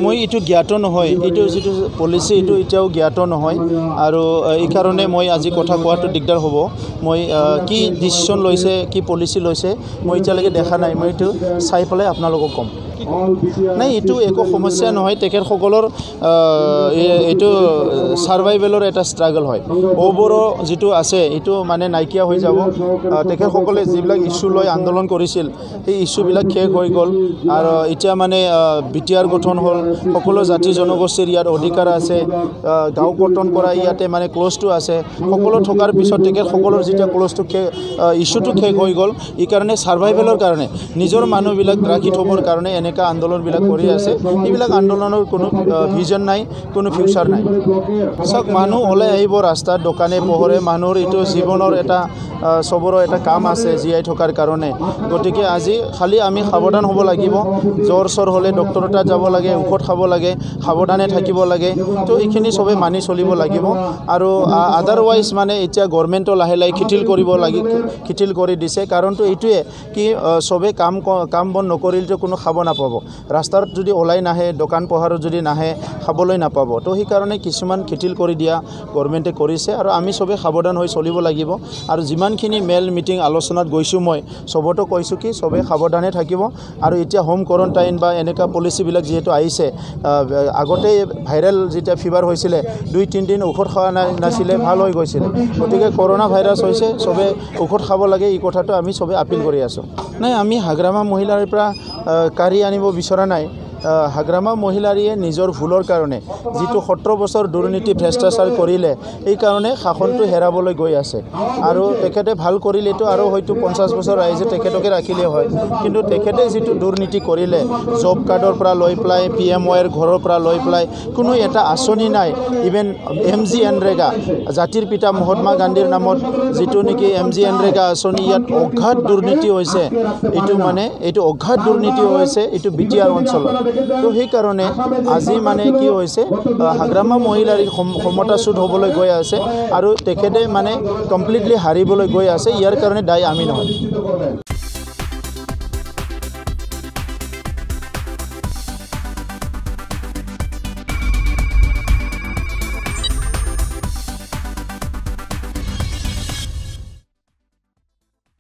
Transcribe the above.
মই এটো জ্ঞাত নহয় এটো যেটো পলিসি এটো এটাও জ্ঞাত নহয় আৰু এই কাৰণে মই আজি কথা কোৱাটো দিগদাৰ হ'ব মই কি ডিসিশন লৈছে কি পলিসি লৈছে মই এতিয়ালৈকে দেখা নাই মই এটো চাই পেলাই আপোনালোকক কম নাই এটো একো সমস্যা নহয় তেখেত সকলৰ এটো সাৰ্ভাইভেলৰ এটা স্ট্ৰাগল হয় ওবৰ যেটো আছে এটো মানে নাইকিয়া হৈ যাব তেখেত সকলে যিবিলাক ইস্যু লৈ আন্দোলন কৰিছিল এই ইস্যু বিলাক শেষ হৈ গল আৰু এতিয়া মানে বিটিআৰ গঠন হল সকলো জাতি জনগোষ্ঠীৰ ইয়াত অধিকাৰ আছে গাঁও গঠন কৰা ইয়াতে মানে ক্লোজ টু আছে সকলো থকাৰ পিছত তেখেত সকলৰ যেতিয়া ক্লোজ টু ইস্যুটো শেষ হৈ গল এই কাৰণে সাৰ্ভাইভেলৰ কাৰণে নিজৰ মানুহবিলাক ৰাখি থবৰ কাৰণে এনেকা আন্দোলনবিলাক কৰি আছে এইবিলাক আন্দোলনৰ কোনো ভিজন নাই কোনো ফিউচাৰ নাই সব মানুহ ওলাই আহিব ৰাস্তাত দোকানে পোহৰে মানুহৰ এটো জীৱনৰ এটা সবৰৰ এটা কাম আছে জিয়াই থকাৰ কাৰণে গতিকে আজি খালি আমি সাৱধান হ'ব লাগিব জ্বৰ সৰ হলে ডক্টৰ তাত যাব লাগে ঔষধ খাব লাগে সাৱধানে থাকিব লাগে তো এইখিনি সবে মানি চলিব লাগিব আৰু আদাৰৱাইজ মানে এতিয়া গভৰ্নমেন্টৰ লাহে লাহে খিঠিল কৰিব লাগে খিঠিল কৰি দিছে কাৰণটো এইটোৱে কি সবে কাম বন নকৰিলে কোনো খাব নাপাব ৰাস্তাত যদি ওলাই নাহে দোকান পোহাৰত যদি নাহে খাবলৈ নাপাব তো সেই কাৰণে কিছুমান খিঠিল কৰি দিয়া গভৰ্নমেন্টে কৰিছে আৰু আমি সবে সাৱধান হৈ চলিব লাগিব আৰু যিমানখিনি মেল মিটিং আলোচনাত গৈছো মই সবতো কৈছো কি সবে সাৱধানে থাকিব আৰু এতিয়া হোম কোৱাৰেণ্টাইন বা এনেকা পলিসি বিলাক যেহেতু আইছে আগতে ভাইরাল যেটা ফিভার হয়েছিল 2-3 দিন ঔষধ খাওয়া নাছিলে ভাল হৈ গৈছিল গতিকে করোনা ভাইরাস হয়েছে সবে ঔষধ খাব লাগে এই কথাটো আমি সবে আপিল কৰি আছো নাই আমি হাগ্ৰামা মহিলাৰ পৰা কাৰি আনিব বিচৰা নাই হাগ্ৰামা মহিলাৰীয়ে নিজৰ ভুলৰ কাৰণে যেটো 17 বছৰ দুৰ্নীতি ভ্ৰষ্টাচাৰ কৰিলে এই কাৰণে শাসনটো হেৰাবলৈ গৈ আছে আৰু তেখেতে ভাল কৰিলেটো আৰু হয়তো 50 বছৰ ৰাইজে তেখেতকে ৰাখিলে হয় কিন্তু তেখেতে যেটো দুৰ্নীতি কৰিলে জব কাৰ্ডৰ পৰা লৈ প্লাই পিএমওৰ ঘৰৰ পৰা লৈ প্লাই কোনো এটা আঁচনি নাই ইভেন এমজি এনৰেগা জাতিৰ পিতা মহাত্মা গান্ধীৰ নামত যেটো নেকি এমজি এনৰেগা আঁচনি ইয়াত অঘাত দুৰ্নীতি হৈছে এটো মানে এটো অঘাত দুৰ্নীতি হৈছে এটো বিটিআৰ অঞ্চলত তো সেই কাৰণে আজি মানে কি হৈছে হাগ্ৰামা মহিলাৰ ক্ষমতাচ্যুত হ'বলৈ গৈ আছে আৰু তেখেতে মানে কমপ্লিটলি হাৰিবলৈ গৈ আছে ইয়াৰ কাৰণে দায়ী আমি নহয়